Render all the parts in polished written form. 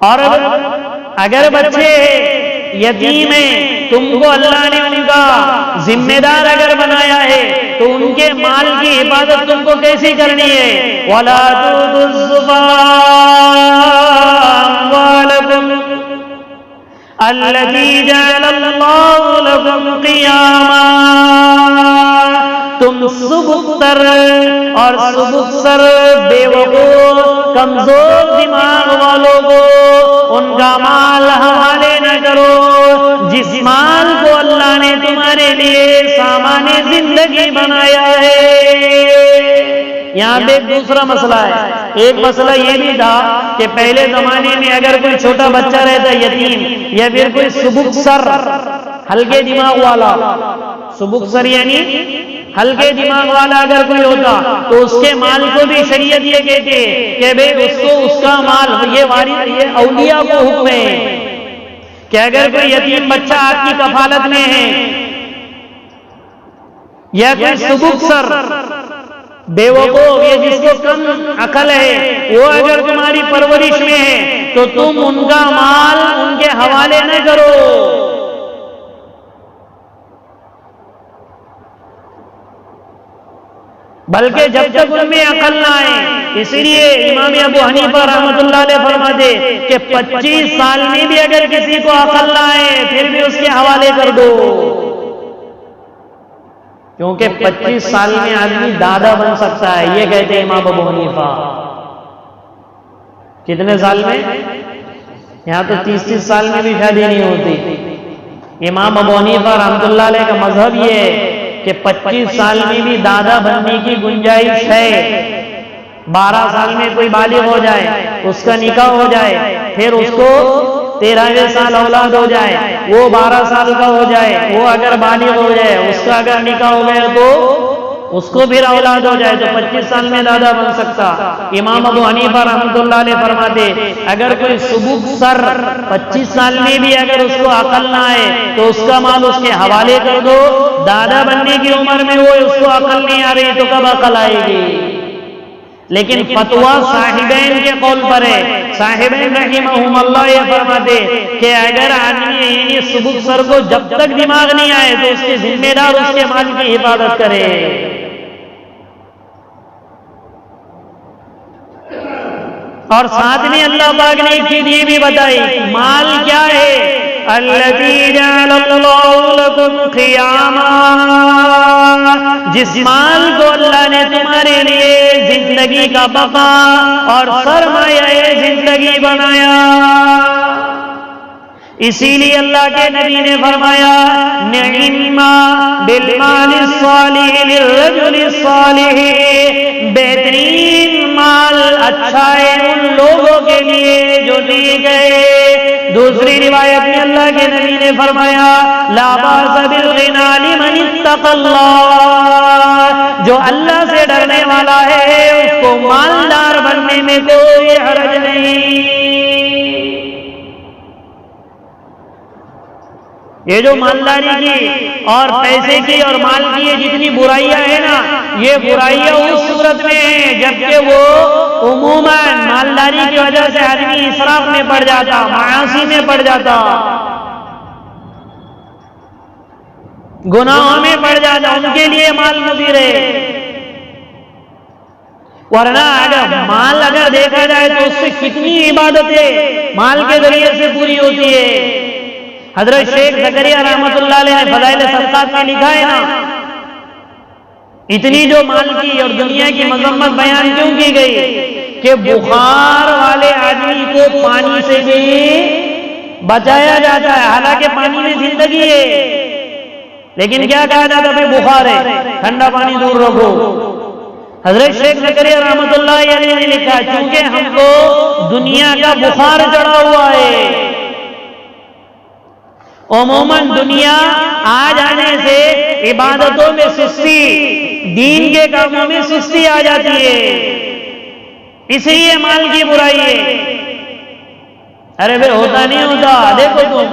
और अगर बच्चे यतीम है, तुमको अल्लाह ने उनका जिम्मेदार अगर बनाया है तो उनके माल की हिफाजत तुमको कैसी करनी है। वला तुदुस्सुफाअम्वालकुम अल्लज़ी जअलल्लाहु लकुम क़ियामा। तुम सुबुक्तर और सुबुक्तर बेवकूफ कमजोर दिमाग वालों को उनका माल हवाले न करो जिस माल को अल्लाह ने तुम्हारे लिए सामान्य जिंदगी बनाया है। यहाँ पे एक दूसरा मसला है। एक मसला ये भी था कि पहले जमाने में अगर कोई छोटा बच्चा रहता यतीम या फिर कोई सुबुक्सर हल्के दिमाग वाला, सुबुक्सर यानी हल्के दिमाग वाला अगर कोई होता तो उसके माल को भी शरीयत ये कहते कि भाई उसको उसका माल ये औलिया को हुक्म है कि अगर कोई यतीम बच्चा आपकी कफालत में है या कोई सुबुक्सर बेवकूफ ये जिसको कम अकल है वो अगर तुम्हारी परवरिश में है तो तुम उनका माल उनके हवाले न करो। बल्कि जब तक उनमें अकल ना आए। इसलिए इमाम अबू हनीफा रहमतुल्लाह अलैह फरमाते कि 25 साल में भी अगर किसी को अकल ना आए फिर भी उसके हवाले कर दो, क्योंकि 25 साल में आदमी दादा बन सकता है, ये कहते हैं इमाम अबू हनीफा। कितने साल में? यहां तो 30-30 साल में भी शादी नहीं होती। इमाम अबू हनीफा रहमतुल्लाह अलैह का मजहब ये है कि 25 साल में भी दादा बनने की गुंजाइश है। 12 साल में कोई बालिग हो जाए, उसका निकाह हो जाए, फिर उसको 13वें साल औलाद हो जाए, वो 12 साल का हो जाए, वो अगर बालिग हो जाए, उसका अगर निकाह हो गया तो उसको फिर औलाद हो जाए तो 25 साल में दादा बन सकता। इमाम अबू हनीफा रहमतुल्लाह अलैह फरमाते अगर कोई सुबुक्सर 25 साल में भी अगर उसको अकल ना आए तो उसका माल उसके हवाले कर दो। दादा बनने की उम्र में वो उसको अकल नहीं आ रही तो कब अकल आएगी। लेकिन फतवा साहिबैन के कौल पर है। साहिबैन रहिमहुमुल्लाह ये फरमाते कि अगर आदमी यानी सुबुक्सर को जब तक दिमाग नहीं आए तो उसके जिम्मेदार उसके माल की हिफाजत करे। और साथ में अल्लाह पाक ने एक चीज ये भी बताई, माल क्या है। अल्लज़ी जअलल्लाहु लकुम क़ियामा, जिस माल को अल्लाह ने तुम्हारे लिए जिंदगी का बका और सरमाया जिंदगी बनाया। इसीलिए अल्लाह के नबी ने फरमाया निअमा बिल मालिस सालिह लिर्रजुलिस सालिह, बेहतरीन माल अच्छा है उन लोगों के लिए जो नेक है। दूसरी रिवायत में अल्लाह के नबी ने फरमाया ला बास बिल गिना लिमन इत्तक़ल्लाह, जो अल्लाह से डरने वाला है उसको मालदार बनने में कोई हर्ज नहीं। ये जो मालदारी की और पैसे की और माल की ये जितनी बुराइयां है ना, ये बुराइयां उस सूरत में है जबकि वो उमूमन मालदारी की वजह से आदमी इसराफ में पड़ जाता, मायासी में पड़ जाता, गुनाहों में पड़ जाता, उनके लिए माल मुफीद है। वरना अगर माल अगर देखा जाए तो उससे कितनी इबादतें माल के जरिए से पूरी होती है। हजरत शेख ज़करिया रहमतुल्लाह अलैह ने फज़ाइल सदक़ात में लिखा है ना, इतनी जो माल की और दुनिया की मजम्मत बयान क्यों की गई कि बुखार वाले आदमी को पानी से भी बचाया जाता है। हालांकि पानी में जिंदगी है, लेकिन क्या कहा जाता है, बुखार है ठंडा पानी दूर रखो। हजरत शेख ज़करिया रहमतुल्लाह अलैह ने लिखा क्योंकि हमको दुनिया का बुखार चढ़ा हुआ है। उमूमन दुनिया आ जाने से इबादतों में सुस्ती, दीन के कामों में सुस्ती आ जाती है, इसलिए माल की बुराई है। अरे भाई होता नहीं होता। देखो तुम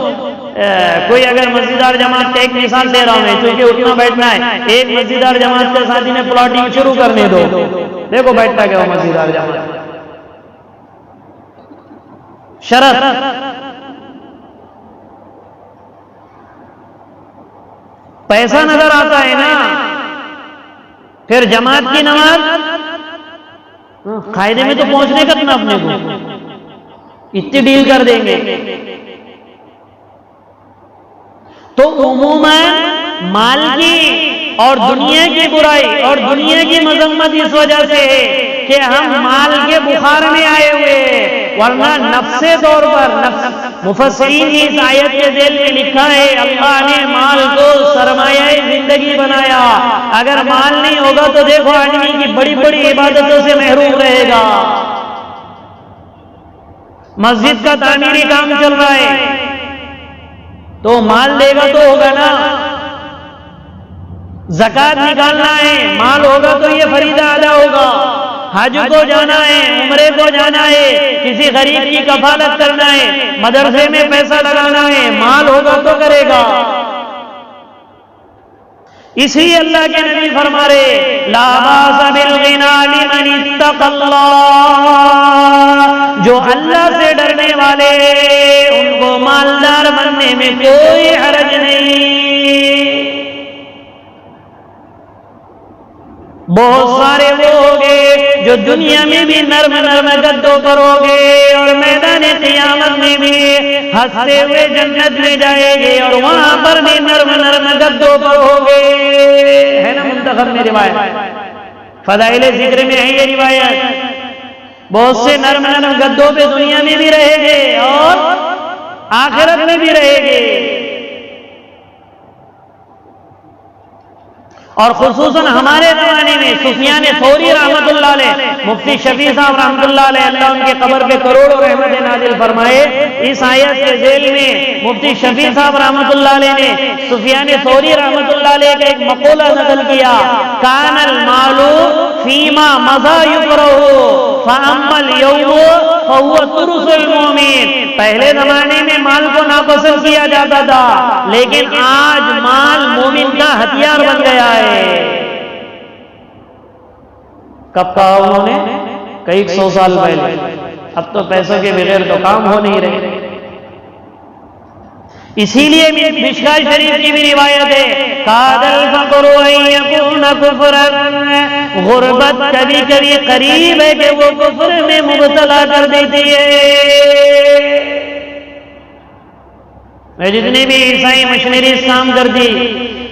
कोई अगर मस्जिदार जमात का एक मिसाल दे रहा हूं मैं, क्योंकि उठना बैठना है। एक मस्जिदार जमात के साथी ने प्लॉटिंग शुरू करने दो, देखो बैठता क्या मस्जिदार जमात। शरत। पैसा नजर आता है ना, फिर जमात की नमाज कायदे में तो पहुंचने का ना, अपने को इतनी डील कर देंगे। तो उमूमन माल की और दुनिया की बुराई और दुनिया की मजम्मत इस वजह से है कि हम माल के बुखार में आए हुए, वरना नफ्से तौर पर मुफस्सिरीन ने इस आयत के ज़ेल में लिखा है अल्लाह ने माल को सरमाया जिंदगी बनाया। अगर माल नहीं होगा तो देखो आदमी की बड़ी बड़ी इबादतों से महरूम रहेगा। मस्जिद का तामीरी काम चल रहा है तो माल देगा तो होगा ना। ज़कात निकालना है, माल होगा तो ये फरीदा अदा होगा। हज को जाना है, उम्रे को जाना है, किसी गरीब की कफालत करना है, मदरसे में पैसा लगाना है, माल होगा तो करेगा। इसलिए अल्लाह के नबी फरमा रहे ला बासा बिल गिना लिमन इत्तक़ल्लाह, जो अल्लाह से डरने वाले उनको मालदार बनने में कोई हरज नहीं। बहुत सारे वो होंगे जो दुनिया में भी नर्म नर्म गद्दों पर होंगे और मैदान क़ियामत में भी हंसते हुए जन्नत में जाएंगे और वहां पर भी नर्म नर्म गद्दों पर होंगे। है ना मुंतखब में रिवायत, फदाइल जिक्र में है ये रिवायत। बहुत से नर्म नर्म गद्दों पे दुनिया में भी रहेंगे और आखिरत में भी रहेंगे। और खुसूसन हमारे जमाने में सुफियान थौरी रहमतुल्लाह अलैह, मुफ्ती शफी साहब रहमतुल्लाह अलैह, अल्लाह उनके कब्र पे करोड़ों रहमत नाजिल फरमाए। इस आयत के जेल में मुफ्ती शफी साहब रहमतुल्लाह अलैह ने सुफियान थौरी रहमतुल्लाह अलैह का एक मक़ूला नक़ल किया, कानल मालू फीमा मज़ा युकरहु फ़अम्मल यौम फहुवा तुरुसुल मोमिन। पहले जमाने में माल को नापसंद किया जाता था, लेकिन आज माल मोमिन का हथियार बन गया है। कब कहा उन्होंने? कई 100 साल पहले। अब तो पैसों के बगैर तो काम हो नहीं रहे। इसीलिए मिशकात शरीफ की भी रिवायत है कादल फक़्रु अन यकून कुफ़रन, गुर्बत कभी कभी करीब है कि वो कुफ्र में मुब्तला कर देती है। जितने भी ईसाई मशीनरी काम कर दी,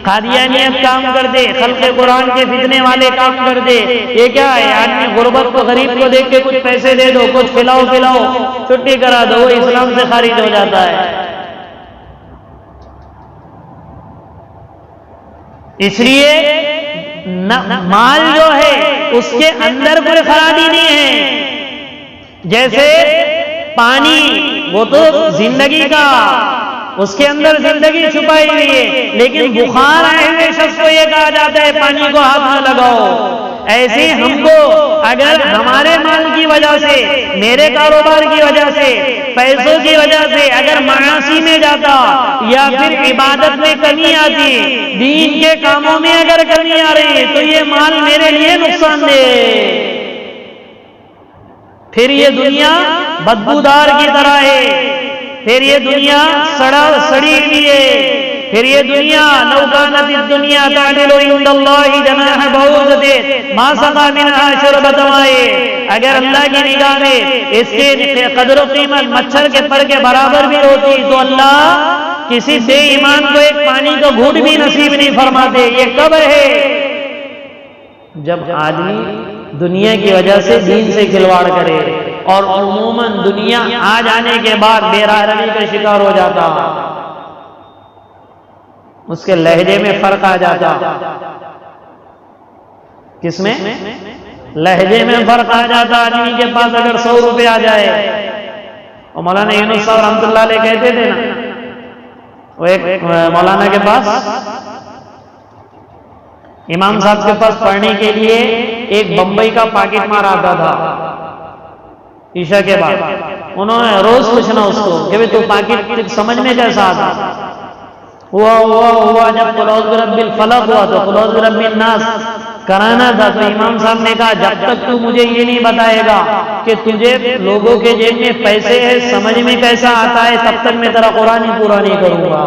कादियानियत काम कर दे, खल्क़े कुरान के फितने वाले काम कर दे, ये क्या है? आदमी गुर्बत को गरीब को देख के कुछ पैसे दे दो, कुछ खिलाओ पिलाओ, छुट्टी करा दो, वो इस्लाम से खारिज हो जाता है। इसलिए माल जो है उसके अंदर कोई खराबी नहीं है। जैसे पानी, वो तो जिंदगी का, उसके अंदर जिंदगी छुपाई हुई है, लेकिन बुखार आए हुए शख्स को यह कहा जाता है पानी को हाथ में लगाओ। ऐसे हमको अगर हमारे माल की वजह से, मेरे कारोबार की वजह से, पैसों की वजह से अगर मासी में जाता या फिर इबादत में कमी आती, दीन के कामों में अगर कमी आ रही, तो ये माल मेरे लिए नुकसानदेह। फिर ये दुनिया बदबूदार की तरह है, फिर ये दुनिया सड़ी हुई है, फिर ये दुनिया नौकानत दुनिया तादिलु इंदल्लाहि जनाह बऊदते मा सक़ा मिनहा शरबत माए। अगर अल्लाह की निगाह में इसके कदर कीमत मच्छर के पर के बराबर भी होती तो अल्लाह किसी बेईमान को एक पानी का घूंट भी नसीब नहीं फरमाते। ये कब है? जब आदमी दुनिया की वजह से दीन से खिलवाड़ करे और उमूमन दुनिया आ जाने के बाद बेराहमी का शिकार हो जाता, उसके लहजे में फर्क आ जाता। किसमें? लहजे में फर्क आ जाता। आदमी के पास अगर 100 रुपए आ जाए, और मौलाना यूनुस साहब रहमतुल्लाह अलैह कहते थे ना, वो एक मौलाना के पास, इमाम साहब के पास पढ़ने के लिए एक बंबई का पाकिट मार आता था ईशा के बाद। उन्होंने रोज पूछना उसको कि भाई तू पाकिट समझ में कैसा आता? हुआ जब कुल औज़ु बिरब्बिल फलक हुआ तो कुल औज़ु बिरब्बिन नास कराना था। तो इमाम साहब ने कहा जब तक तू मुझे ये नहीं बताएगा कि तुझे लोगों के जेब में पैसे है समझ में कैसा आता है, तब तक मैं तेरा कुरान ही पूरा नहीं करूंगा।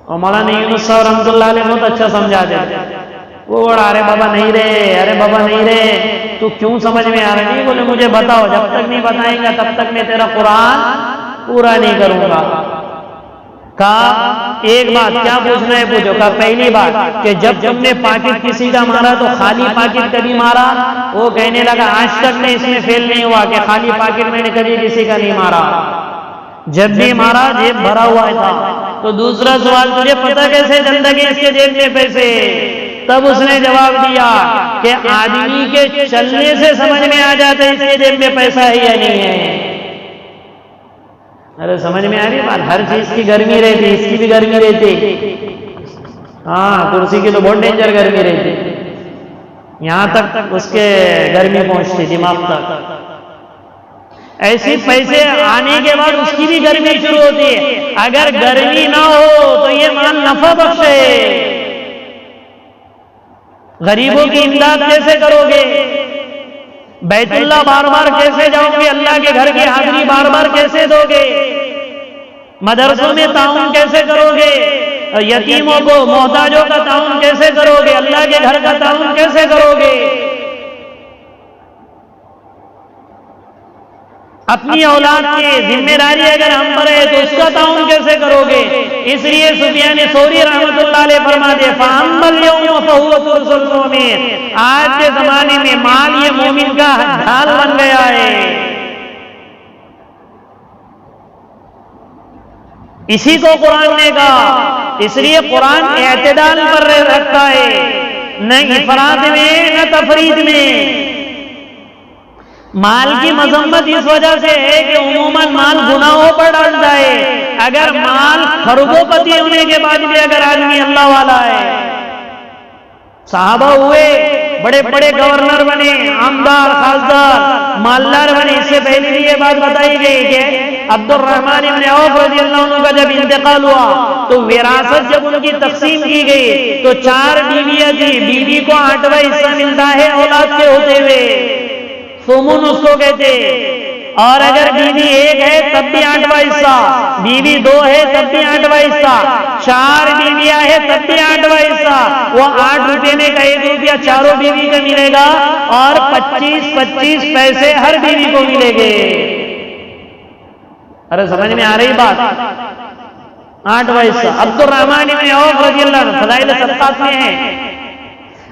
और मौलाना यूनुस साहब रहमतुल्लाह अलैह बहुत अच्छा समझाते थे। वो बड़ा अरे बाबा नहीं रे, अरे बाबा नहीं रे, तू क्यों समझ में आ रहा नहीं? बोले मुझे बताओ, जब तक नहीं बताएगा तब तक मैं तेरा कुरान पूरा नहीं करूंगा। कहा एक बात क्या पूछना है पूछो। कहा पहली बात कि जब तुमने पाकिट किसी का मारा तो खाली पाकिट कभी मारा? वो कहने लगा आज तक मैं इसमें फेल नहीं हुआ कि खाली पाकिट मैंने कभी किसी का नहीं मारा, जब भी मारा जेब भरा हुआ था। तो दूसरा सवाल तुझे पता कैसे चलता कि इसके जेब में पैसे? तब उसने जवाब दिया कि आदमी के चलने से समझ में आ जाता है इसके जेब में पैसा है या नहीं है। अरे समझ में आ रही बात? हर चीज की गर्मी रहती, इसकी भी गर्मी रहती। हाँ, कुर्सी की तो बहुत डेंजर गर्मी रहती, यहां तक उसके गर्मी पहुंचती दिमाग तक। ऐसी पैसे आने के बाद उसकी भी गर्मी शुरू होती है। अगर गर्मी ना हो तो ये माल नफा बख्श है। गरीबों की इमदाद कैसे करोगे? बैतुल्लाह बार बार कैसे जाओगे? अल्लाह के घर की हाजिरी बार बार कैसे दोगे? मदरसों में ताउन कैसे करोगे? यतीमों को मोहताजों का ताउन कैसे करोगे? अल्लाह के घर का ताउन कैसे करोगे? अपनी औलाद की जिम्मेदारी अगर हम पर है तो उसका ताउन कैसे करोगे? इसलिए सुफियान सौरी रहमतुल्लाह अलैह फरमाते फ़अम्मल यौम फ़हुव तुरसुल मोमिन, आज के जमाने में माल ये मोमिन का ढाल बन गया है। इसी को कुरान ने कहा। इसलिए कुरान एतदाल पर रखता है, न इफरात में न तफरीद में। माल की मजम्मत इस वजह से है कि उमूमन माल गुनाहों पर डालता है। अगर माल खरगोपति होने के बाद भी अगर आदमी अल्लाह वाला है, साहबा हुए, बड़े बड़े गवर्नर बने, आमदार, खासदार, मालदार बने। इससे पहले भी ये बात बताई गई कि अब्दुर्रहमान इब्न औफ रज़ियल्लाहु अन्हु का जब इंतकाल हुआ तो विरासत जब उनकी तकसीम की गई तो 4 बीवियां थी। बीवी को 8वां हिस्सा मिलता है औलाद के होते हुए, सुमुन उसको कहते। और अगर बीवी 1 है तब भी 8वां हिस्सा, बीवी 2 है तब भी 8वां हिस्सा, 4 बीवियां है तब भी 8वां हिस्सा। वो 8 रुपये में का 1 रुपया चारों बीवी का मिलेगा और 25-25 पैसे हर बीवी को मिलेंगे। अरे समझ में आ रही बात? 8वां हिस्सा। अब्दुर्रहमान इब्न औफ रज़ियल्लाहु अन्हु फज़ाइल सदक़ात में है।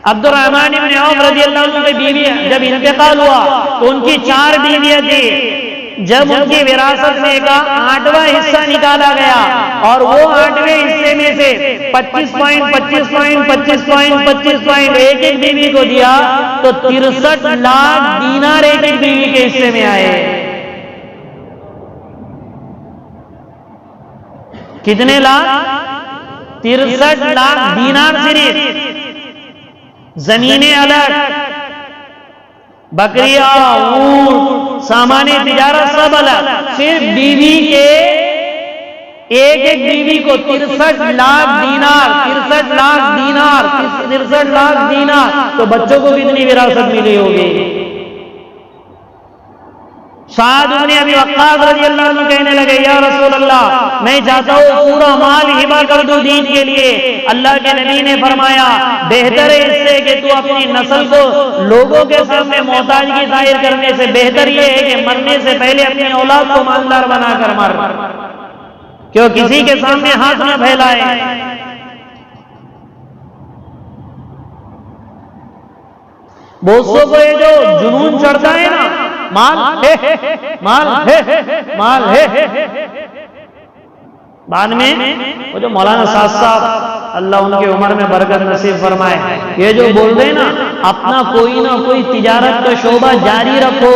अब्दुर्रहमान इब्न औफ रज़ियल्लाहु अन्हु की बीवी जब इंतकाल हुआ तो उनकी 4 बीवियां थी। जब उनकी विरासत में का 8वां हिस्सा निकाला गया और वो 8वें हिस्से में से 25 पॉइंट 25 पॉइंट 25 पॉइंट 25 पॉइंट एक एक बीवी को दिया तो 63 लाख दीनार एक एक बीवी के हिस्से में आए। कितने लाख? 63 लाख दीनार। सिर्फ जमीनें अलग, बकरिया, ऊंट, सामान्य तिजारत सब अलग। सिर्फ बीवी के एक एक बीवी को 63 लाख दीनार, 63 लाख दीनार, 63 लाख दीनार। तो बच्चों को कितनी विरासत मिली होगी? साद इब्न अबी वक्कास रज़ियल्लाहु अन्हु कहने लगे या रसूल अल्लाह, मैं चाहता हूँ पूरा माल हिबा कर दूं दीन के लिए। अल्लाह के नबी ने फरमाया बेहतर है इससे कि तू अपनी नस्ल को लोगों के सामने मोहताजगी जाहिर करने से बेहतर ये है कि मरने से पहले अपनी औलाद को मालदार बनाकर मर, क्यों किसी के सामने हाथ न फैलाए। बहुत को ये जो जुनून चढ़ता है ना, माल है, माल है, माल है। बाद में वो जो मौलाना साहब अल्लाह उनकी उम्र में बरकत नसीब फरमाए, ये जो बोल रहे ना अपना कोई ना कोई तिजारत का शोबा जारी रखो,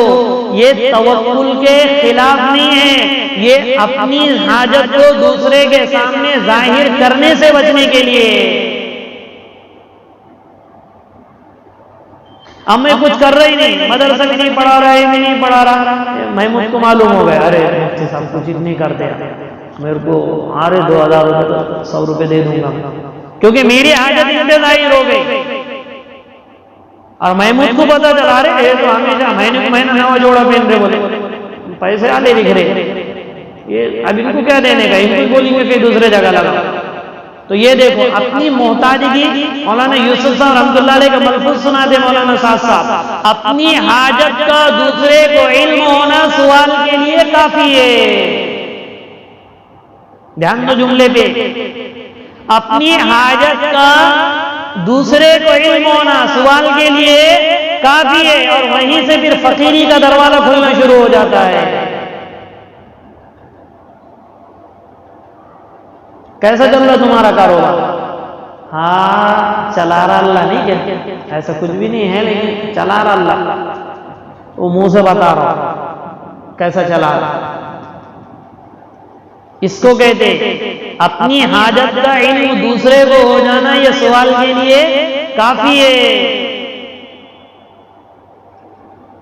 ये तवक्कुल के खिलाफ नहीं है। ये अपनी हाजत को दूसरे के सामने जाहिर करने से बचने के लिए। अब मैं कुछ कर रही नहीं, मदरसा भी नहीं पढ़ा रहा है, मैं नहीं पढ़ा रहा, महमूद को मालूम हो गया, अरे मुफ्ती साहब कुछ इतनी करते हैं, मेरे को आ रहे 2000 रुपये तो 100 रुपये दे दूंगा। क्योंकि मेरी हाजत इनपे जाहिर हो गई। और महमूद को पता चला रहे तो हमेशा महीने नवा जोड़ा पहन रहे, बोले पैसे आले दिख रहे, ये अब इनको क्या देने का, इनको बोलेंगे कहीं दूसरे जगह लगा। तो ये देखो अपनी मोहताजगी, मौलाना यूसुफ साहब रहमतुल्लाह अलैह का मलफूज सुनाते मौलाना साहब, अपनी हाजत का दूसरे को इल्म होना सवाल के लिए काफी है। ध्यान दो जुमले पे, अपनी हाजत का दूसरे को इल्म होना सवाल के लिए काफी है, और वहीं से फिर फकीरी का दरवाजा खुलना शुरू हो जाता है। कैसा चल रहा तुम्हारा कारोबार? हाँ चला रहा अल्लाह, नहीं क्या ऐसा कुछ भी नहीं है, लेकिन चला रहा अल्लाह, वो मुंह से बता रहा कैसा चला रहा। इसको कहते अपनी हाजत का इल्म दूसरे को हो जाना, यह सवाल के लिए काफी है।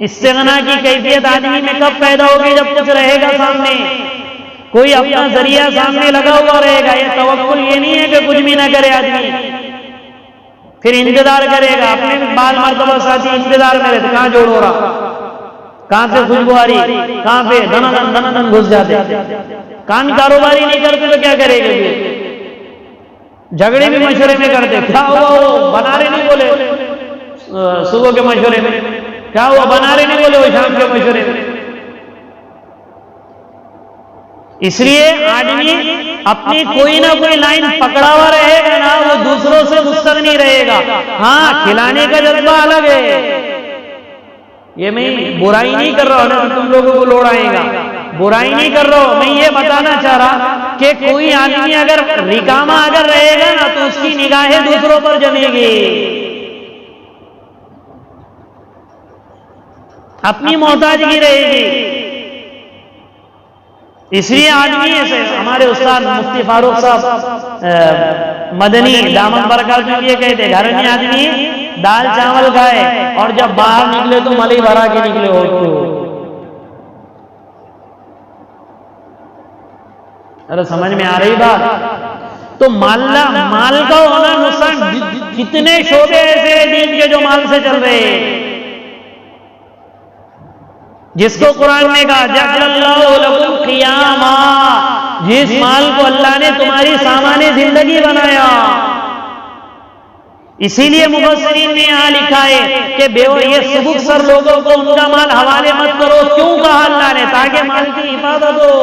इस्तिग़ना की कैफियत आदमी में कब पैदा होगी? जब कुछ रहेगा सामने, कोई अपना जरिया सामने लगा हुआ रहेगा। ये तवक्कुल ये नहीं है कि कुछ भी ना करे आदमी, फिर इंतजार करेगा। अपने बाल मर्तबा साथी इंतजार में रहते, कहां जोड़ हो रहा, कहां से खुशबू आ रही, कहां पे धनाधन घुस जाते। काम कारोबारी नहीं करते तो क्या करेंगे? झगड़े भी मशवरे में करते, क्या हुआ वो बना रहे नहीं बोले सुबह के मशवरे में, क्या हुआ बना रहे नहीं बोले वो शाम के मशवरे में। इसलिए आदमी अपनी कोई ना कोई लाइन पकड़ा हुआ रहेगा ना, वो दूसरों से मुस्तगनी रहेगा। हाँ खिलाने का जज्बा अलग है, ये मैं बुराई नहीं कर रहा हूं ना, तुम लोगों को लोड़ाएगा, बुराई नहीं कर रहा हूं। मैं ये बताना चाह रहा कि कोई आदमी अगर रिकामा अगर रहेगा ना, तो उसकी निगाहें दूसरों पर जमेगी, अपनी मोहताजगी रहेगी। इसलिए आदमी ऐसे, हमारे उस्ताद मुफ्ती फारूक साहब मदनी दामन बरकत में ये कहते, घर में आदमी दाल चावल खाए और जब बाहर निकले तो मलई भरा के निकले हो। अरे समझ में आ रही बात? तो माल का होना नुकसान, कितने शोबे ऐसे हैं दीन के जो माल से चल रहे हैं, जिसको कुरान ने कहा जअलल्लाहु लकुम क़ियामा, जिस माल को अल्लाह ने तुम्हारी सामाने जिंदगी बनाया। इसीलिए मुफस्सिरीन ने यहां लिखा है कि ये सबुक सर लोगों को उनका माल हवाले मत करो। क्यों कहा अल्लाह ने? ताकि माल की हिफाजत हो,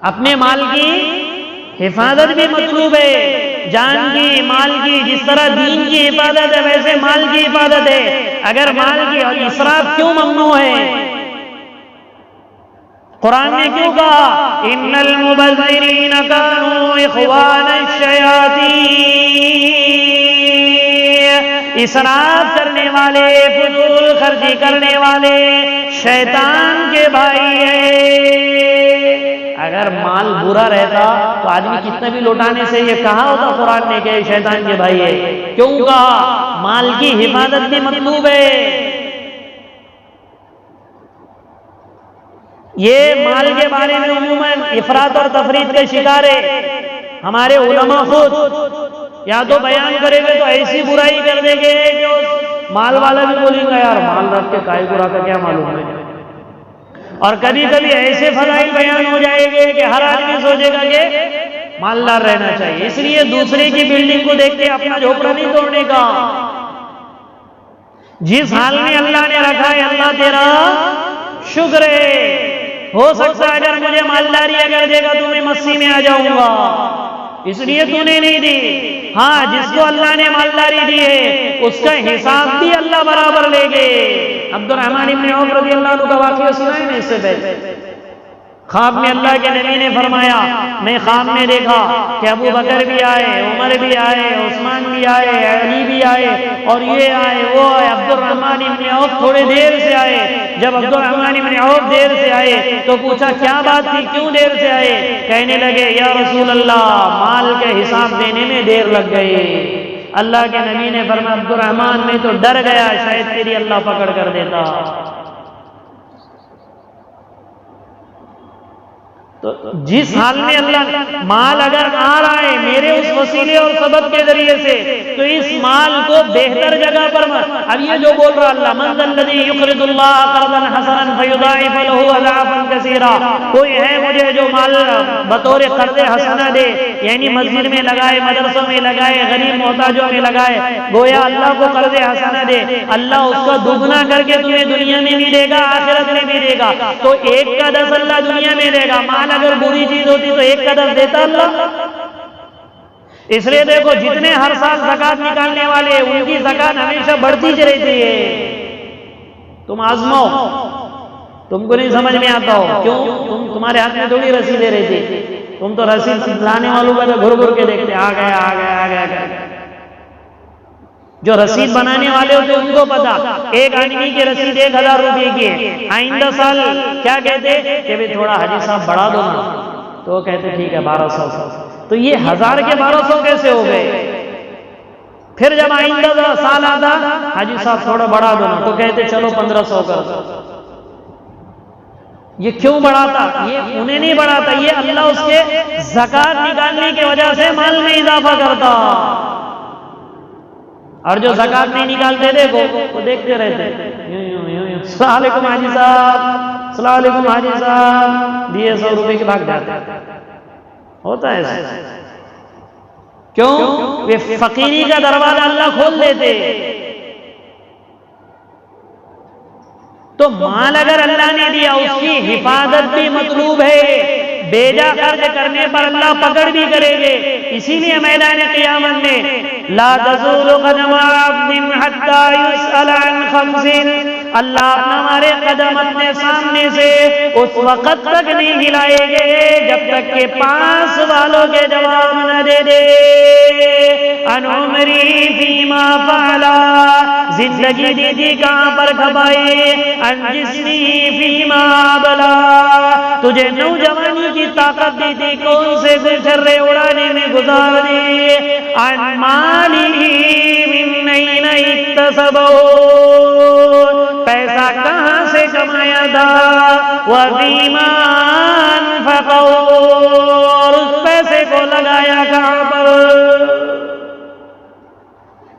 अपने माल की हिफाजत भी मतलूब है, जान की, माल की। जिस तरह दीन की हिफाजत है वैसे माल की हिफाजत है। अगर माल की, और इसराफ क्यों ममनू है? कुरान ने क्यों कहा इन्नल मुबज़्ज़िरीन कानू इख़वानश शयातीन, इसराफ करने वाले, फजूल खर्ची करने वाले शैतान के भाई है। अगर माल बुरा रहता तो आदमी कितना भी लौटाने से ये कहा होता कुरान ने कि शैतान के भाई है। क्यों कहा? माल की हिफाजत भी मतलूब है। ये माल के बारे में उम्मूमन इफरात और तफरीत के शिकार है। हमारे उलमा खुद या तो बयान करेंगे तो ऐसी बुराई कर देंगे कि माल वाला भी बोलेगा यार माल रख के काय बुरा का क्या मालूम है। और कभी कभी ऐसे फजाइल बयान हो जाएंगे कि हर आदमी सोचेगा कि मालदार रहना चाहिए। इसलिए दूसरे की बिल्डिंग को देख के अपना झोपड़ा नहीं तोड़ने का। जिस हाल में अल्लाह ने रखा है, अल्लाह तेरा शुक्र है। हो सकता है अगर मुझे मालदारी अगर देगा तो मैं मस्सी में आ जाऊंगा, इसलिए तूने नहीं दी। हाँ, जिसको अल्लाह ने मालदारी दी है उसका हिसाब भी अल्लाह बराबर लेंगे। अब्दुर्रहमान इब्न औफ रज़ियल्लाहु अन्हु का वाक़या सुना है ना इससे पहले? ख्वाब में अल्लाह के नबी ने फरमाया, मैं ख्वाब में देखा कि अबू बकर भी आए, उमर भी आए, उस्मान भी आए, अली भी आए, और ये आए वो आए। अब्दुर्रहमान इब्न औफ थोड़े देर से आए। जब अब्दुर्रहमान इब्न औफ देर से आए तो पूछा क्या बात थी, क्यों देर से आए? कहने लगे या रसूल अल्लाह, माल के हिसाब देने में देर लग गई। अल्लाह के नबी ने फरमाया अब्दुर्रहमान मैं तो डर गया, शायद तेरी अल्लाह पकड़ कर देता। तो जिस हाल में अल्लाह माल अगर आ रहा है मेरे उस वसीले और सबब के जरिए से, तो इस माल को बेहतर जगह पर अब ये जो बोल रहा अल्लाह मन ज़ल्लज़ी युक़रिदुल्लाह क़र्ज़न हसनन फ़युज़ाइफ़ लहू अज़ाफ़न कसीरा, कोई है मुझे जो माल बतौर कर्ज़े हसना दे, यानी मस्जिद में लगाए, मदरसों में लगाए, गरीब मोहताजों में लगाए, गोया अल्लाह को कर्ज़े हसना दे, अल्लाह उसका दुगना करके तुम्हें दुनिया में भी देगा, आखिरत में भी देगा। तो 1 का 10 अल्लाह दुनिया में देगा। माल अगर बुरी चीज होती तो 1 का 10 देता अल्लाह। इसलिए देखो जितने हर साल ज़कात निकालने वाले उनकी ज़कात हमेशा बढ़ती रहती है। तुम आजमाओ, तुमको नहीं समझ में आता हो क्यों? तुम्हारे हाथ में थोड़ी रसीदें रहती, तुम तो रसीद लाने वालों का घुर घुर के देखते, आ गया आ गया आ गया। जो रसीद बनाने वाले होते उनको पता, एक आदमी की रसीद 1000 रुपये की है, आइंदा साल क्या कहते कि भाई थोड़ा हाजी साहब बढ़ा दो ना, तो कहते ठीक है 1200। तो ये 1000 के 1200 कैसे हो गए? फिर जब आइंदा साल आता हाजी साहब थोड़ा बढ़ा दो ना, तो कहते चलो 1500 कर। ये क्यों बढ़ाता? ये उन्हें नहीं बढ़ाता, ये अल्लाह उसके ज़कात निकालने की वजह से माल में इजाफा करता। और जो ज़कात नहीं निकालते देखो वो देखते रहते, अस्सलाम वालेकुम हाजी साहब, अस्सलाम वालेकुम हाजी साहब, दिए 100 रुपए के भाग जाते। होता है ऐसा। क्यों? वे फकीरी का दरवाजा अल्लाह खोल देते। तो माल अगर अल्लाह ने दिया उसकी हिफाजत भी मतलूब है। बेजा खर्च करने पर अल्लाह पकड़ भी करेंगे। इसीलिए मैदान क़ियामत में ला तज़ूलु क़दम अब्दिन हत्ता युसअल अन खम्सिन, अल्लाह अपना हमारे कदम अपने सामने से उस वक़्त तक नहीं हिलाएंगे जब तक के 5 सवालों के जवाब न दे दे। अन उमरी फीमा फ़अला, जिंदगी दी थी कहां पर खपाई, अन जिस्मी फीमा बला, तुझे नौजवानी की ताकत दी थी कौन से गुलछर्रे उड़ाने में गुजार दी, अन माली मिन ऐन इक्तसबो, पैसा कहां से कमाया था, व फीमा अनफ़क़ो, उस पैसे को लगाया कहां पर।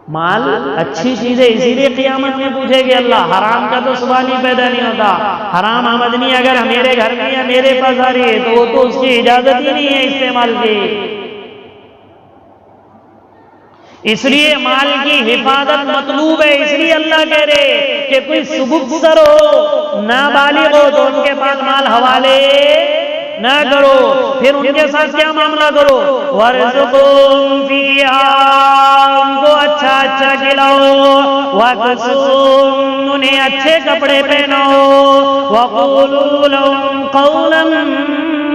माल अच्छी चीज है, इसीलिए क़ियामत में पूछेगी अल्लाह। हराम का तो सवाल ही पैदा नहीं होता। हराम आमदनी अगर मेरे घर में या मेरे पास आ रही है तो वो तो उसकी इजाजत ही नहीं है इस्तेमाल की। इसलिए माल की हिफाजत मतलूब है। इसलिए अल्लाह कह रहे कि कोई सुबुक्सर हो, नाबालिग हो, तो उनके पास माल हवाले ना करो। फिर उनके साथ क्या मामला करो, वर्ज़ुक़ुहुम फ़ीहा, उनको अच्छा अच्छा खिलाओ, वक़सूहुम, उन्हें अच्छे कपड़े पहनाओ, वक़ूलू लहुम क़ौलन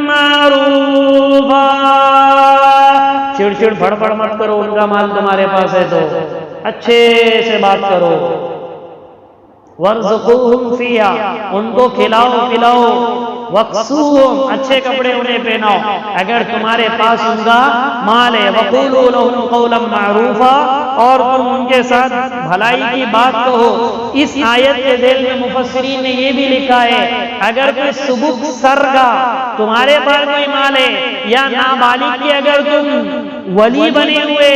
मारूफ़ा, चिड़चिड़ फड़फड़ मत करो, उनका माल तुम्हारे पास है तो अच्छे से बात करो। वर्ज़ुक़ूहुम फ़ीहा, उनको खिलाओ पिलाओ, वक़सूहुम, अच्छे कपड़े उन्हें पहनाओ अगर तुम्हारे पास उनका माल है। वक़ूलू लहुम क़ौलन मारूफ़ा, और तुम उनके साथ भलाई की बात कहो। इस आयत के ज़ेल में मुफ़स्सिरीन ने ये भी लिखा है, अगर कोई सुबुक सर का तुम्हारे पास कोई माल है, या नाबालिग की अगर तुम वली बने हुए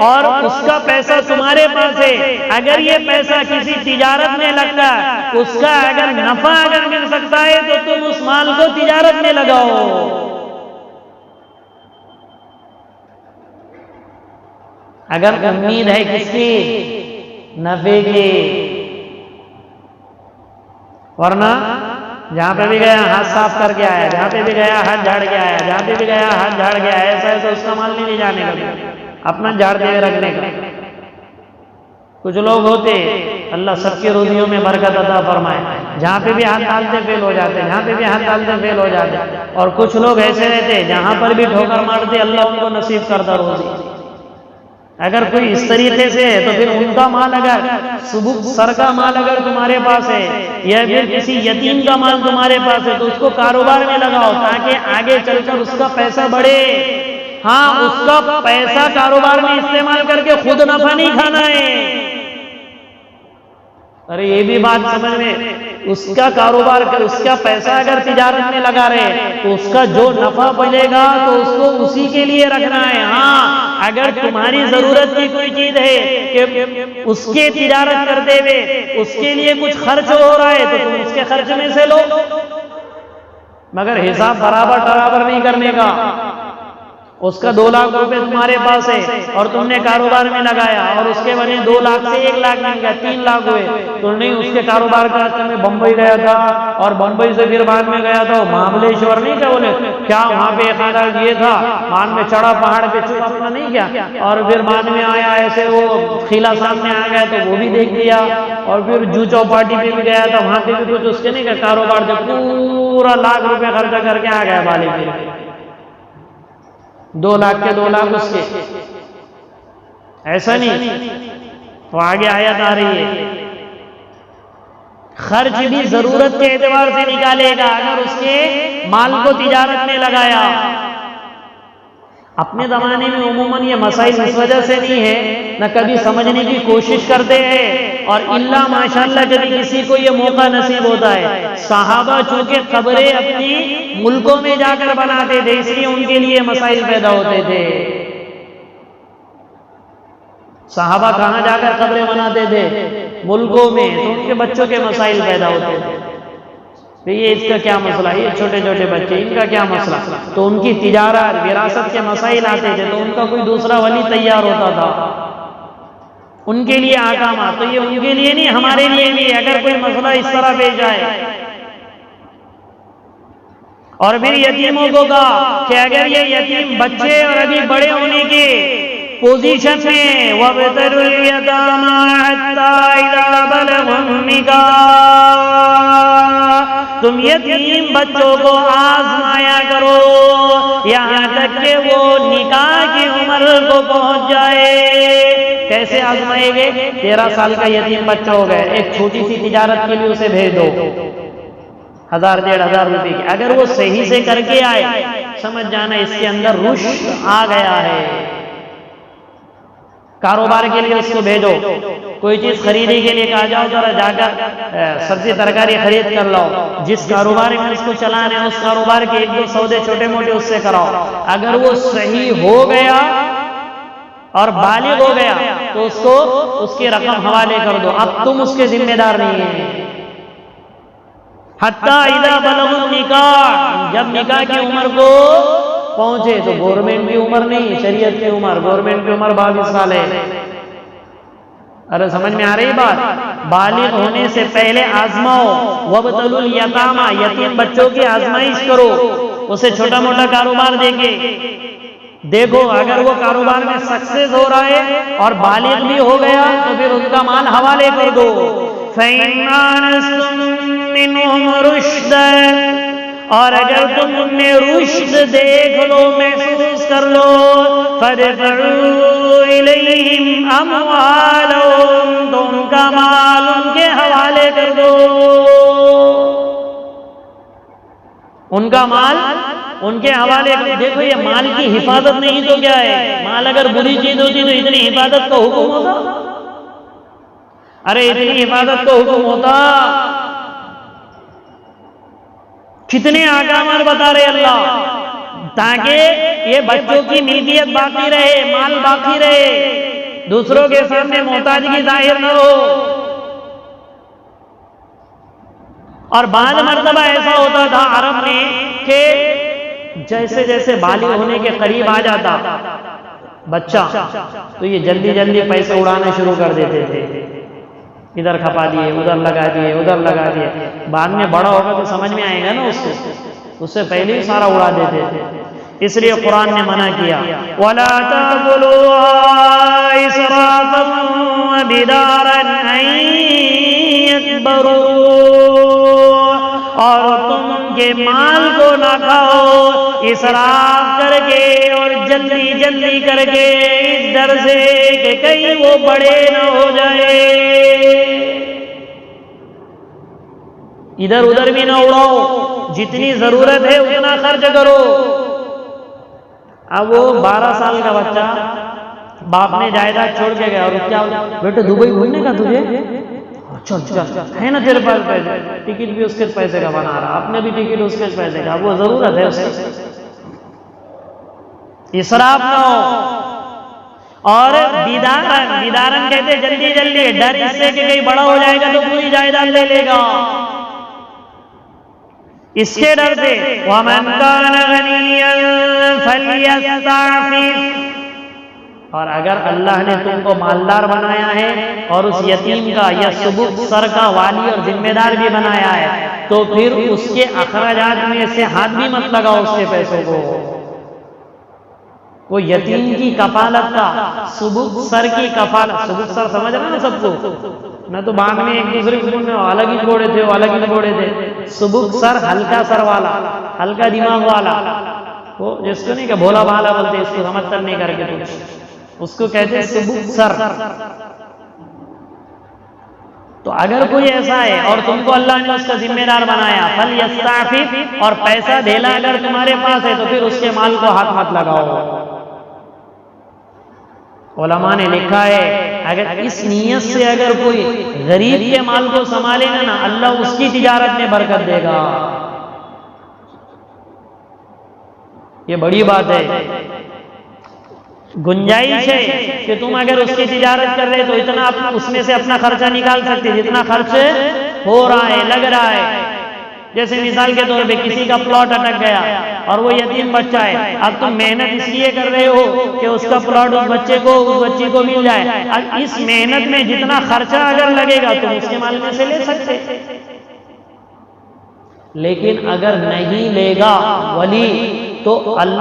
और उसका पैसा तुम्हारे पास है, अगर ये पैसा किसी तिजारत में लगता है, उसका अगर नफा अगर मिल सकता है तो तुम उस माल को तिजारत में लगाओ। अगर उम्मीद है किसकी, नफे की, वरना जहां पे भी गया हाथ साफ करके आया, जहां पे भी गया हाथ झाड़ के आया, जहां पे भी गया हाथ झाड़ के आया, ऐसा ऐसा उसका माल नहीं ले जाने का, अपना झाड़ते हुए रखने का। कुछ लोग होते, अल्लाह सबके रोजियों में बरकत अता फरमाए, जहां पे भी हाथ डालते फेल हो जाते, जहां पे भी हाथ डालते फेल हो जाते। और कुछ लोग ऐसे रहते, जहां पर भी ठोकर मारते अल्लाह उनको नसीब करता रोजी। अगर कोई इस तरीके से है तो फिर उनका माल, अगर सुबुक सर का माल अगर तुम्हारे पास है, या फिर किसी यतीम का माल तुम्हारे पास है, तो उसको कारोबार में लगाओ ताकि आगे चलकर उसका पैसा बढ़े। हाँ, उसका पैसा कारोबार में इस्तेमाल करके खुद नफा नहीं खाना है। अरे ये भी बात समझ में उसका कारोबार कर, उसका पैसा अगर तिजारत में लगा रहे तो उसका जो नफा बनेगा तो उसको उसी के लिए रखना है। हाँ, अगर तुम्हारी जरूरत की कोई चीज है कि उसके तिजारत करते हुए उसके लिए कुछ खर्च हो रहा है तो तुम उसके खर्च में से लो, मगर हिसाब बराबर नहीं करने का। उसका 2 लाख रुपए तुम्हारे पास है और तुमने कारोबार में लगाया और उसके बने 2 लाख से 1 लाख नहीं गया, 3 लाख हुए तो नहीं, उसके कारोबार का मैं बंबई गया था और बंबई से फिर बाद में गया था महाबलेश्वर, नहीं क्या बोले क्या वहां पे 1 आधा ये था, बाद में चढ़ा पहाड़ पे चुप अपना नहीं क्या, और फिर बाद में आया ऐसे वो खिला सामने आ गया तो वो भी देख लिया, और फिर जू चौपाटी पे भी गया था वहां पे भी कुछ उसके नहीं क्या कारोबार से पूरा लाख रुपया खर्चा करके आ गया वाले पे, 2 लाख के 2 लाख उसके, ऐसा नहीं। तो आगे आयत आ रही है, खर्च भी जरूरत के एतबार से निकालेगा अगर उसके माल को तिजारत में लगाया। अपने जमाने में उमूमन ये मसाइल इस वजह से नहीं है, न कभी समझने की कोशिश करते हैं, और इल्ला माशाअल्लाह कभी किसी को ये मौका नसीब होता है। सहाबा चूंकि कब्रें अपनी मुल्कों में जाकर बनाते थे इसलिए उनके लिए मसाइल पैदा होते थे। सहाबा कहां जाकर कब्रें बनाते थे? मुल्कों में, तो उनके बच्चों के मसाइल पैदा होते थे। तो ये इसका क्या मसला, ये छोटे छोटे बच्चे इनका क्या मसला, तो उनकी तिजारत विरासत के मसाइल आते थे तो उनका कोई दूसरा वली तैयार होता था, उनके लिए आकाम। तो ये उनके लिए नहीं, हमारे लिए भी अगर कोई मसला इस तरह पेश आए। और फिर यतीमों को कहा कि अगर ये यतीम बच्चे और अभी बड़े होने के पोजीशन में, वब्तलुल यतामा हत्ता इज़ा बलगुन निकाह, तुम यतीम बच्चों को आजमाया करो यहाँ तक कि वो निकाह की उम्र को पहुंच जाए। कैसे आजमाएंगे? 13 साल का यतीम बच्चा हो गया, एक छोटी सी तिजारत के लिए उसे भेज दो 1000-1500 रुपए की, अगर वो सही से करके आए समझ जाना इसके अंदर रुश्द आ गया है। कारोबार के लिए उसको भेजो, कोई चीज खरीदने के लिए कहा जाओ जरा जाकर सब्जी तरकारी खरीद कर लाओ, जिस कारोबार में उसको चलाने उस कारोबार के 1-2 सौदे छोटे मोटे उससे कराओ। अगर वो सही हो गया और बालिग हो गया तो उसको उसकी रकम हवाले कर दो, अब तुम उसके जिम्मेदार नहीं है। हत्ता इज़ा बलगुन निकाह, जब निकाह की उम्र को पहुंचे तो गवर्नमेंट की उम्र नहीं, शरीयत की उम्र, गवर्नमेंट की उम्र 22 साल है। अरे समझ में आ रही बात? बालिग होने से पहले आजमाओ, वब्तलुल यतामा, यतीम बच्चों की आजमाइश करो, उसे छोटा मोटा कारोबार देके देखो, अगर वो कारोबार में सक्सेस हो रहा है और बालिग भी हो गया तो फिर उनका माल हवाले कर दो। और अगर तुम उनमें रुश्द देख लो, महसूस कर लो, फदफऊ इलैहिम अमवालहुम, तो उनका माल उनके हवाले कर दो, उनका माल उनके हवाले कर। देखो ये माल की हिफाजत नहीं तो क्या है? माल अगर बुरी चीज होती तो इतनी हिफाजत का हुक्म होता? अरे इतनी हिफाजत का हुक्म होता। कितने आकामात बता रहे अल्लाह, ताकि ये बच्चों की नीयत बाकी रहे, माल बाकी रहे, दूसरों के सामने मोहताजगी जाहिर न हो। और बाद मर्तबा ऐसा होता था अरब में कि जैसे जैसे बालिग होने के करीब आ जाता बच्चा तो ये जल्दी जल्दी पैसे उड़ाने शुरू कर देते थे, इधर खपा दिए, उधर लगा दिए, उधर लगा दिए। बाद में बड़ा होगा तो समझ में आएगा ना उसको, उससे पहले ही सारा उड़ा देते थे। इसलिए कुरान ने मना किया, वला ताकुलू इसराफन व बिदारन अन यकबरू, और तुम उनके माल को ना खाओ इसराफ करके और जल्दी जल्दी करके, इस डर से कि कहीं वो बड़े न हो जाए। इधर उधर भी ना उड़ाओ, जितनी जरूरत है उतना खर्च करो। अब वो 12 साल का बच्चा बाप ने जायदाद छोड़ के गया और क्या बेटे दुबई घूमने का तुझे, चल चल, है ना तेरे पास पैसे, टिकट भी उसके पैसे का बना रहा, अपने भी टिकट उसके पैसे का, वो जरूरत है उसकी। इसराफ ना हो। और दीदारन कहते जल्दी जल्दी, डर इससे कि कहीं बड़ा हो जाएगा तो पूरी जायदाद ले लेगा, इसके डर से। वमन कान गनिय्यन फल्यस्तअफिफ, और अगर अल्लाह ने तुमको मालदार बनाया है और उस यतीम का या सुबुक सर का वाली और जिम्मेदार भी बनाया है, तो फिर उसके अखराजात में से हाथ भी मत लगाओ उसके पैसों को। वो यतीम की कफालत का, सुबुक सर की कफालत, सुबुक सर समझ रहे ना सबको, न तो बाद में एक दूसरे को अलग ही बोले थे, वो अलग ही बोले थे। सुबुक सर हल्का सर वाला, हल्का दिमाग वाला, वो जिसको नहीं क्या भोला भाला बोलते, इसको समझ कर नहीं करके कुछ, उसको कहते हैं सुबुक सर। तो अगर कोई ऐसा है और तुमको अल्लाह ने उसका जिम्मेदार बनाया, फल यस्ताफिफ, और पैसा धेला अगर तुम्हारे पास है तो फिर उसके माल को हाथ मत लगाओ। उलमा ने लिखा है अगर इस नीयत से अगर कोई गरीब के माल को संभाले ना, अल्लाह उसकी तिजारत में बरकत देगा। ये बड़ी बात है। गुंजाइश है कि तुम अगर उसकी तिजारत कर रहे तो इतना उसमें से अपना खर्चा निकाल सकते, जितना खर्च हो रहा है, लग रहा है। जैसे मिसाल के तौर पे किसी का प्लॉट अटक गया और वो यतीम बच्चा है, अब तुम मेहनत इसलिए कर रहे हो कि उसका प्लॉट उस बच्चे को, उस बच्ची को मिल जाए। अब इस मेहनत में जितना खर्चा अगर लगेगा तुम उसके माल में से ले सकते, लेकिन अगर नहीं लेगा वली तो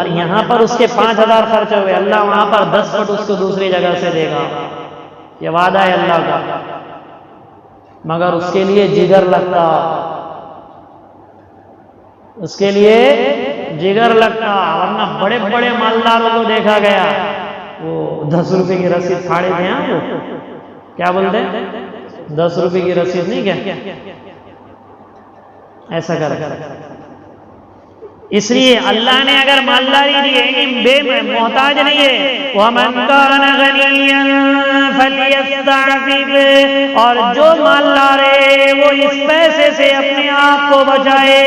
यहां पर उसके 5000 खर्च हुए, अल्लाह वहां पर 10 फुट उसको दूसरी जगह से देगा। ये वादा है अल्लाह का, मगर उसके लिए जिगर लगता, उसके लिए जिगर लगता। वरना बड़े बड़े मालदारों को देखा गया, वो 10 रुपए की रसीद फाड़े थे। वो क्या बोलते हैं, 10 रुपए की रसीद नहीं, क्या ऐसा कर। इसलिए अल्लाह ने अगर मालदारी दी है, मोहताज नहीं है। वमन कान गनिय्यन फल्यस्तअफिफ, और जो मालदार है वो इस पैसे से अपने आप को बचाए।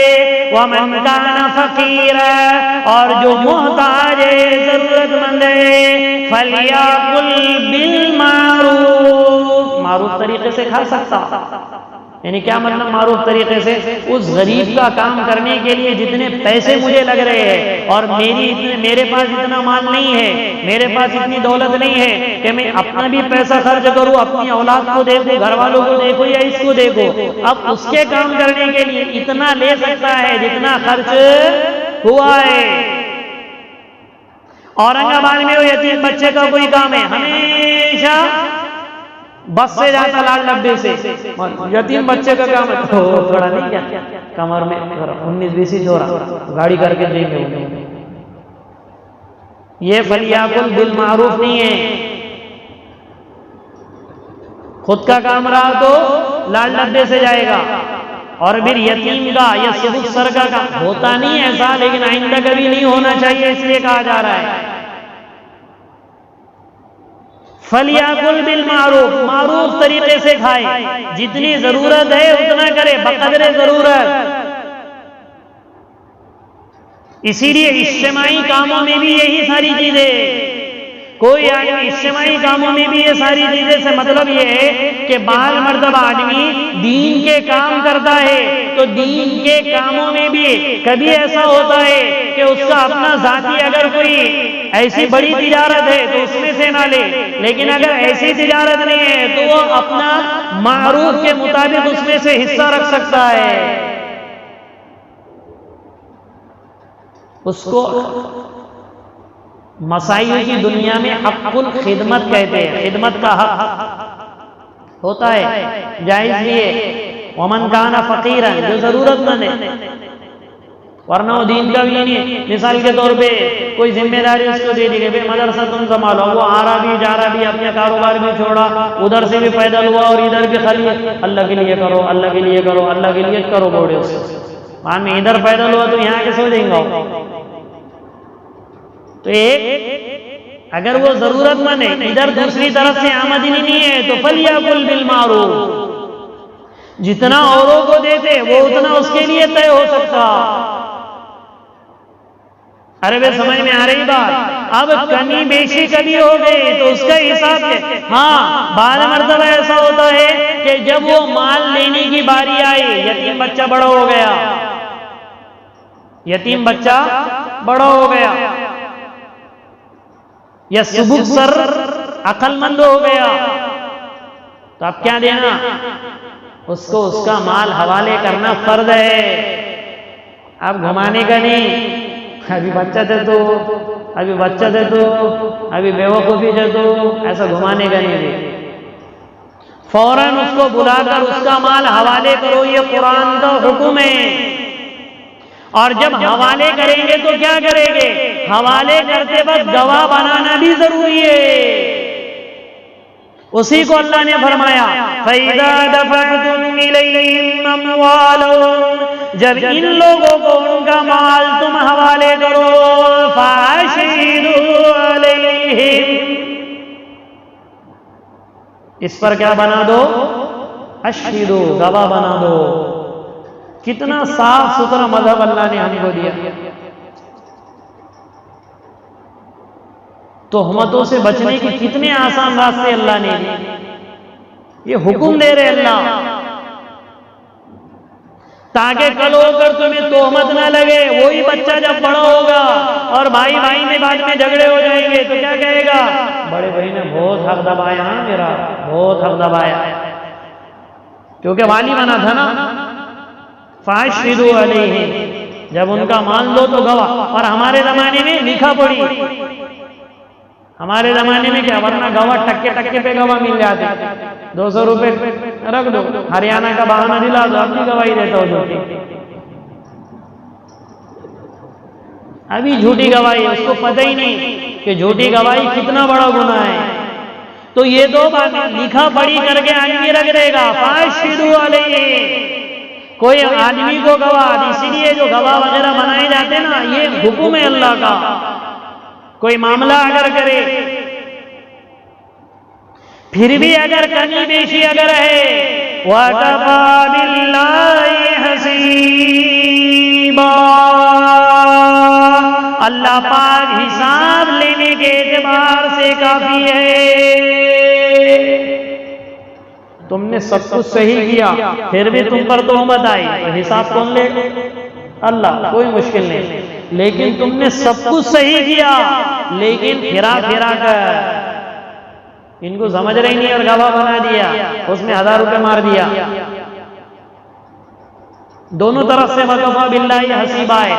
वमन कान फकीरा, और जो मोहताज है, जरूरतमंद है, फलियाकुल बिल मारूफ, मारूफ तरीके से खा सकता। यानी क्या मतलब मारूफ तरीके से, उस गरीब का काम करने के लिए जितने पैसे मुझे लग रहे हैं और मेरे पास इतना माल नहीं है, मेरे पास इतनी दौलत नहीं है कि मैं अपना भी पैसा खर्च करूं, अपनी औलाद को देखो, घर वालों को देखो या इसको देखो। अब उसके काम करने के लिए इतना ले सकता है जितना खर्च हुआ है। औरंगाबाद में वो यतीम बच्चे का कोई काम है, हमेशा बस से जाता लाल डब्बे से, यतीम बच्चे का काम है तो थोड़ा नहीं क्या कमर में 19-20 जोड़ा गाड़ी करके देंगे। ये फलियाकुल बिल मारूफ नहीं है। खुद का काम रहा तो लाल डब्बे से जाएगा, और फिर यतीम का या सुबुक सर का काम होता नहीं ऐसा, लेकिन आइंदा कभी नहीं होना चाहिए, इसलिए कहा जा रहा है फलियाकुल बिल मारूफ, मारूफ तरीके से खाए, जितनी जरूरत है उतना करे, बकदरे जरूरत। इसीलिए इज्तिमाई कामों में भी यही सारी चीजें, कोई आदमी इज्तिमाई कामों में भी ये सारी चीजें से मतलब ये है कि बाल मर्तबा आदमी दीन के काम करता है तो दीन के कामों में भी कभी ऐसा होता है कि उसका अपना जाती अगर कोई ऐसी बड़ी तिजारत है तो उसमें से ना ले, लेकिन अगर ऐसी तिजारत नहीं है तो वो अपना मारूफ के मुताबिक उसमें से हिस्सा रख सकता है। उसको मसाइल की दुनिया में हक़ुल खिदमत कहते हैं, खिदमत का हक होता है, जायज भी है। वमन काना फकीरन, जो जरूरतमंद है, वरना वो दीन का भी नहीं है। मिसाल के तौर पे कोई जिम्मेदारी उसको दे दी गई, मदरसा तुम संभालो, वो आ रहा भी जा रहा भी, अपने कारोबार भी छोड़ा, उधर से भी पैदल हुआ और इधर भी खाली अल्लाह के लिए करो, अल्लाह के लिए करो, अल्लाह के लिए करो बोले उससे। मान में इधर पैदल हुआ तो यहाँ के सो देंगे। तो एक अगर वो जरूरतमंद है, इधर दूसरी तरफ से आमदनी नहीं है तो फलियाकुल बिल मारूफ, जितना औरों को देते वो उतना उसके लिए तय हो सकता। अरे वे समझ में आ रही बात? अब कमी बेशी कभी हो गई तो उसका हिसाब है। हाँ, बाद मर्तबा ऐसा होता है कि जब वो माल लेने की बारी आई, यतीम बच्चा बड़ा हो गया, यतीम बच्चा बड़ा हो गया, या सुबुक सर अक्लमंद हो गया, तो अब क्या देना? उसको उसका माल हवाले करना फर्ज है। अब घुमाने का नहीं, अभी बच्चा दे दो, अभी बच्चा दे दो, अभी बेवकूफी दे दो, ऐसा घुमाने का नहीं दे। फौरन उसको बुलाकर उसका माल हवाले करो, ये कुरान का हुक्म है। और जब हवाले करेंगे तो क्या करेंगे? हवाले करते वक्त गवाह बनाना भी जरूरी है। उसी को अल्लाह ने फरमाया, फैदा दफअतुम इलैहिम अमवालहुम, जब इन लोगों को उनका माल तुम हवाले करो, फाशिदू अलैहिम, इस पर क्या बना दो? अशहिदू, गवाह बना दो। कितना साफ सुथरा मजहब अल्लाह ने हमको दिया। तोहमतों से बचने के कितने आसान रास्ते अल्लाह ने दिए। ये हुक्म दे रहे अल्लाह, ताकि कल होकर तुम्हें तोहमत ना लगे। वही बच्चा जब बड़ा होगा और भाई भाई में बाद में झगड़े हो जाएंगे तो क्या कहेगा? बड़े भाई ने बहुत हक दबाया, मेरा बहुत हक दबाया, क्योंकि वाली बना था ना। फाशिदू अलैहिम, जब उनका मान लो तो गवाह। और हमारे जमाने में लिखा पड़ी, हमारे जमाने में क्या, वरना गवाह टक्के टक्के पे गवाह मिल जाते। 200 रुपए रख दो, हरियाणा का बहाना दिला दो, अपनी गवाही देता हो झूठी। अभी झूठी गवाही, उसको पता ही नहीं कि झूठी गवाही कितना बड़ा गुनाह है। तो ये दो बातें लिखा पढ़ी करके आदमी रख देगा। फाशिदू अलैहिम, कोई आदमी को गवाह, इसीलिए जो गवाह वगैरह बनाए जाते ना, ये हुक्म है अल्लाह का। कोई मामला अगर करे, फिर भी अगर कमी बेशी अगर है, वकफा बिल्लाहि हसीबा, अल्लाह पाक हिसाब लेने के एतबार से काफी है। तुमने सब कुछ सही किया, फिर भी तुम पर तोहमत आई, तो हिसाब कौन ले? अल्लाह, कोई मुश्किल नहीं। लेकिन तुमने सब कुछ सही किया, लेकिन फिरा फिरा कर इनको समझ रही नहीं और गवाह बना दिया, उसमें 1000 रुपए मार दिया। दोनों तरफ से वकफा बिल्लाहि हसीबा है।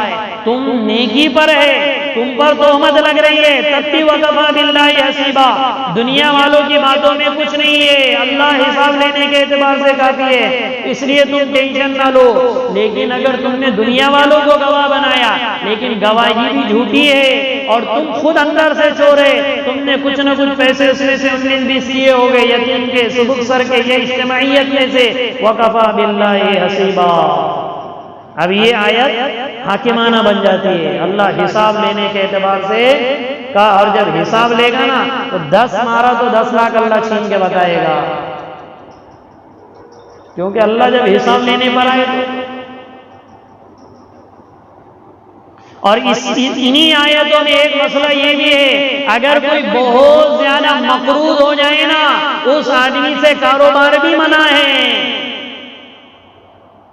तुम नेकी पर है, तुम पर तोहमत लग रही है, तब भी वकफा बिल्लाहि हसीबा। दुनिया वालों की बातों में कुछ नहीं है, अल्लाह हिसाब लेने के एतबार से काफी है, इसलिए तुम टेंशन ना लो। लेकिन अगर तुमने दुनिया वालों को गवाह बनाया, लेकिन गवाही भी झूठी है और तुम खुद अंदर से चोर है, तुमने कुछ न कुछ पैसे उसमें से 19-20 लिए हो गए, यतीम के, सुबुक सर के, ये इज्तिमाइयत में से, वकफा बिल्लाहि हसीबा। अब ये आयत हाकिमाना बन जाती है। अल्लाह हिसाब लेने के एतबार से का, और जब हिसाब लेगा ना तो 10 मारा तो 10 लाख अल्लाह छीन के बताएगा, क्योंकि अल्लाह जब हिसाब लेने पर आए तो। और इन्हीं आयतों में एक मसला ये भी है, अगर कोई बहुत ज्यादा मकरूज हो जाए ना, उस आदमी से कारोबार भी मना है।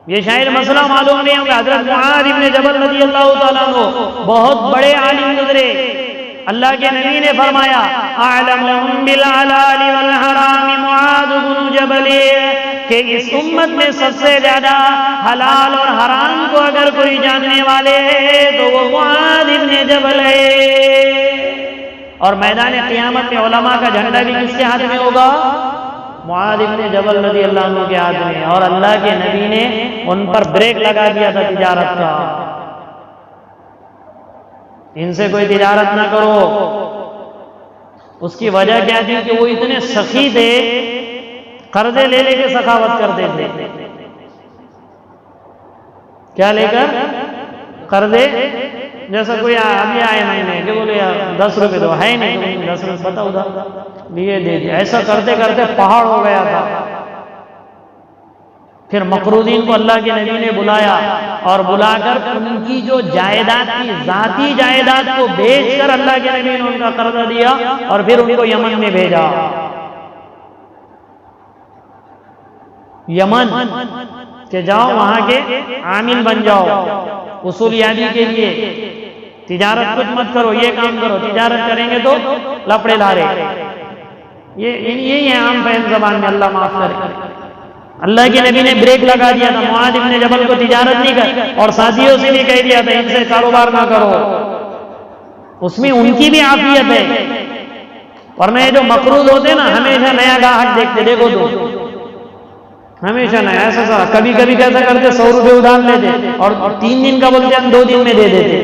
ये शायद मसला मालूम नहीं होगा। हजरत मुआद इब्न जबल रज़ियल्लाहु ताला अन्हु बहुत बड़े आलिम गुजरे। अल्लाह के नबी ने फरमाया, आलमुहुम बिल हलाल वल हराम मुआद इब्न जबल, कि इस उम्मत में सबसे ज्यादा हलाल और हराम को अगर कोई जानने वाले हैं तो वो मुआद इब्न जबल है। और मैदान क़ियामत में उलमा का झंडा भी किसके हाथ में होगा? मुआद इब्न जबल रज़ियल्लाहु अन्हु के हाथ में। और अल्लाह के नबी ने उन पर ब्रेक लगा दिया था तिजारत का, इनसे कोई तिजारत ना करो। उसकी वजह क्या थी कि वो इतने सखी थे, कर्जे ले लेके सखावत करते थे। क्या लेकर? कर्जे। जैसा कोई अभी आए महीने कि बोले यार 10 रुपए दो, है नहीं तो 10 रुपए बताओ उधर लिए दे दिया। ऐसा करते करते पहाड़ हो गया था। फिर मकरूदीन को अल्लाह के नबी ने बुलाया और बुलाकर उनकी जो जायदाद थी, जाती जायदाद को बेचकर अल्लाह के नबी ने उनका कर्जा दिया और फिर उनको यमन में भेजा। यमन के जाओ, वहां के आमिल बन जाओ उसूल यादी के लिए। तिजारत कुछ मत करो, ये काम करो। तिजारत करेंगे तो लफड़े लारे। ये है आम फहम जबान में, अल्लाह माफ करे। अल्लाह के नबी ने ब्रेक लगा दिया था, मुआद इब्ने जबल को तिजारत नहीं कर, और साथियों से भी कह दिया था इनसे कारोबार ना करो। उसमें उनकी भी आफियत है, वरना ये जो मकरूज होते ना हमेशा नया गाहक देखते। देखो तो हमेशा नया ऐसा, कभी कभी कैसा करते 100 रुपए उधार लेते और 3 दिन का बोलते हम 2 दिन में दे देते,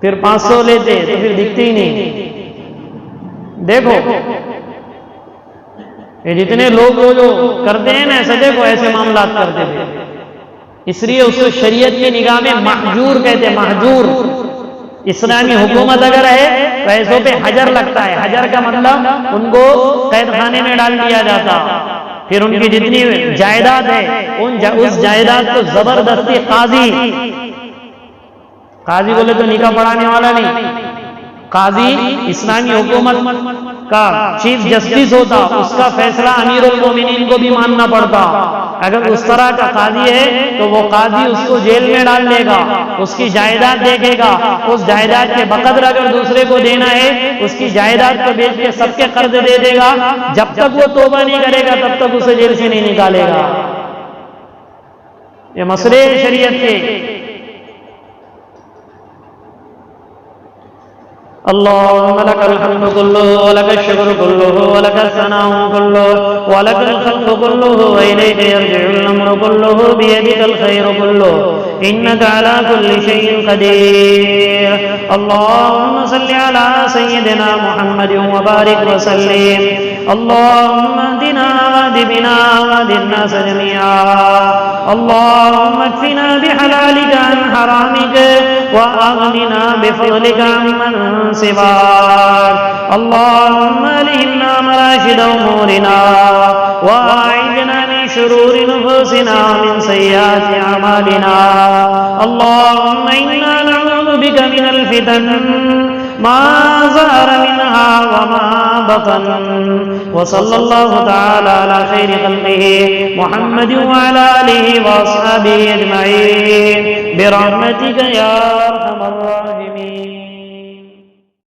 फिर 500 लेते तो फिर दिखते ही नहीं। देखो ये जितने लोग वो जो करते हैं ना ऐसे, देखो ऐसे मामला करते थे, इसलिए उसको शरीयत की निगाह में महजूर कहते हैं। महजूर इस्लामी हुकूमत अगर है तो ऐसों पे हजर लगता है। हजर का मतलब उनको कैद खाने में डाल दिया जाता, फिर उनकी जितनी जायदाद है उस जायदाद को जबरदस्ती काजी बोले तो निकाह पढ़ाने वाला नहीं, काजी इस्लामी हुकूमत का चीफ जस्टिस होता, उसका फैसला अमीरुल मोमिनीन को भी मानना पड़ता। अगर उस तरह का काजी है तो वो काजी उसको जेल में डाल देगा, उसकी जायदाद देखेगा, उस जायदाद के बकदर अगर दूसरे को देना है उसकी जायदाद को बेच के सबके कर्ज दे देगा। जब तक वो तौबा नहीं करेगा तब तक उसे जेल से नहीं निकालेगा। ये मसले शरीयत के। अल्लाहुम्मा लकल हम्दु कुल्लुहु व लकश शुक्रू कुल्लुहु व लकस सनाउ कुल्लुहु व लकल खल्क़ु कुल्लुहु व इलैका यर्जिउल अम्रु कुल्लुहु बियदिकल खैरु कुल्लुहु इन्नका अला कुल्लि शैइन क़दीर। अल्लाहुम्मा सल्लि अला सय्यिदिना मुहम्मदिन व बारिक व सल्लिम। अल्लाहुम्मा अहदिना वहदि बिना वहदिन नास जमीआ। अल्लाहुम्मा अक्फिना बिहलालिका अन हरामिका व अग़निना बिफ़ज़लिका अम्मन सिवाक। अल्लाहुम्मा अल्हिमना मराशिद उमूरिना व अईदना मिन शुरूरि नुफूसिना मिन सय्यिआति अमालिना। अल्लाहुम्मा इन्ना नऊज़ु बिका मिनल फितन मा ज़हर मिनहा व मा बतन। व सल्लल्लाहु तआला अला खैरि खल्क़िही मुहम्मदिन व अला आलिहि व अस्हाबिही अजमईन बिरहमतिका या अरहमर राहिमीन।